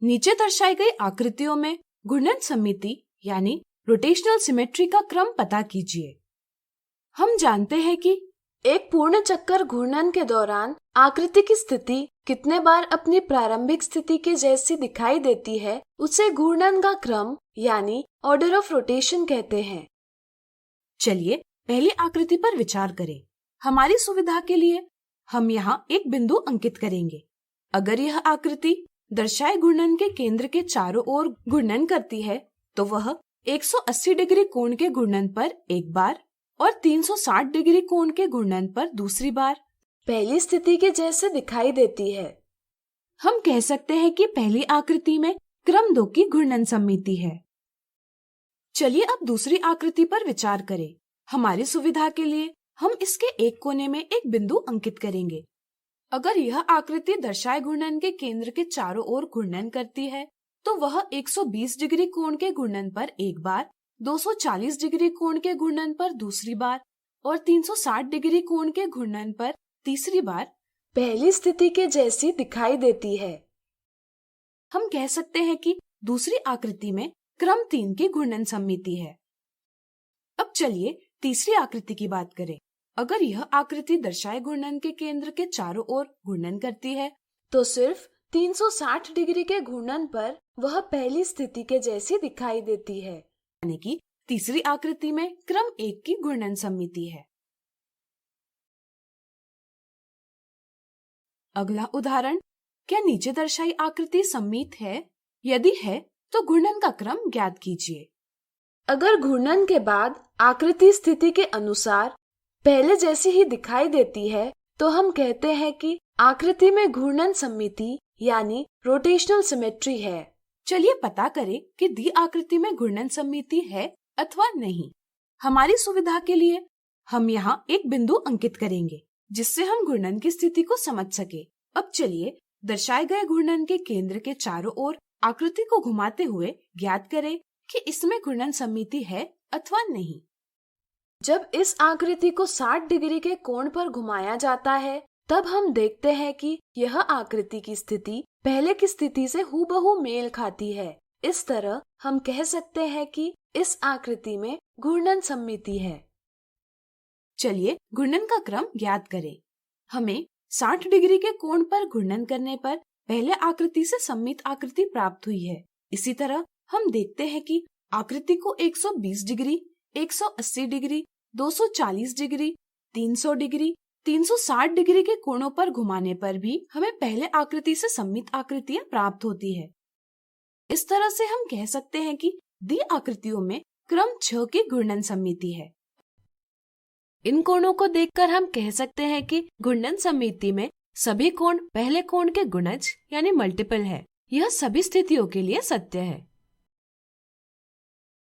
नीचे दर्शाई गई आकृतियों में घूर्णन सममिति यानी रोटेशनल सिमेट्री का क्रम पता कीजिए। हम जानते हैं कि एक पूर्ण चक्कर घूर्णन के दौरान आकृति की स्थिति कितने बार अपनी प्रारंभिक स्थिति के जैसी दिखाई देती है, उसे घूर्णन का क्रम यानी ऑर्डर ऑफ रोटेशन कहते हैं। चलिए पहली आकृति पर विचार करें। हमारी सुविधा के लिए हम यहाँ एक बिंदु अंकित करेंगे। अगर यह आकृति दर्शाए घूर्णन के केंद्र के चारों ओर घूर्णन करती है तो वह 180 डिग्री कोण के घूर्णन पर एक बार और 360 डिग्री कोण के घूर्णन पर दूसरी बार पहली स्थिति के जैसे दिखाई देती है। हम कह सकते हैं कि पहली आकृति में क्रम 2 की घूर्णन सममिति है। चलिए अब दूसरी आकृति पर विचार करें। हमारी सुविधा के लिए हम इसके एक कोने में एक बिंदु अंकित करेंगे। अगर यह आकृति दर्शाए घूर्णन के केंद्र के चारों ओर घूर्णन करती है तो वह 120 डिग्री कोण के घूर्णन पर एक बार, 240 डिग्री कोण के घूर्णन पर दूसरी बार और 360 डिग्री कोण के घूर्णन पर तीसरी बार पहली स्थिति के जैसी दिखाई देती है। हम कह सकते हैं कि दूसरी आकृति में क्रम 3 की घूर्णन सममिति है। अब चलिए तीसरी आकृति की बात करें। अगर यह आकृति दर्शाए घूर्णन के केंद्र के चारों ओर घूर्णन करती है तो सिर्फ 360 डिग्री के घूर्णन पर वह पहली स्थिति के जैसी दिखाई देती है, यानी कि तीसरी आकृति में क्रम 1 की घूर्णन सममिति है। अगला उदाहरण, क्या नीचे दर्शाई आकृति सममित है? यदि है तो घूर्णन का क्रम ज्ञात कीजिए। अगर घूर्णन के बाद आकृति स्थिति के अनुसार पहले जैसी ही दिखाई देती है तो हम कहते हैं कि आकृति में घूर्णन सममिति यानी रोटेशनल सिमेट्री है। चलिए पता करें कि दी आकृति में घूर्णन सममिति है अथवा नहीं। हमारी सुविधा के लिए हम यहाँ एक बिंदु अंकित करेंगे जिससे हम घूर्णन की स्थिति को समझ सके। अब चलिए दर्शाए गए घूर्णन के केंद्र के चारों ओर आकृति को घुमाते हुए ज्ञात करें कि इसमें घूर्णन सममिति है अथवा नहीं। जब इस आकृति को 60 डिग्री के कोण पर घुमाया जाता है तब हम देखते हैं कि यह आकृति की स्थिति पहले की स्थिति से हूबहू मेल खाती है। इस तरह हम कह सकते हैं कि इस आकृति में घूर्णन सममिति है। चलिए घूर्णन का क्रम ज्ञात करें। हमें 60 डिग्री के कोण पर घूर्णन करने पर पहले आकृति से सममित आकृति प्राप्त हुई है। इसी तरह हम देखते हैं कि आकृति को 120 degree, 180 degree, 240 degree, 300 degree, 360 degree के कोणों पर घुमाने पर भी हमें पहले आकृति से सममित आकृतियां प्राप्त होती है। इस तरह से हम कह सकते हैं कि दी आकृतियों में क्रम 6 की घूर्णन सममिति है। इन कोणों को देखकर हम कह सकते हैं कि घूर्णन सममिति में सभी कोण पहले कोण के गुणज यानी मल्टीपल है। यह सभी स्थितियों के लिए सत्य है।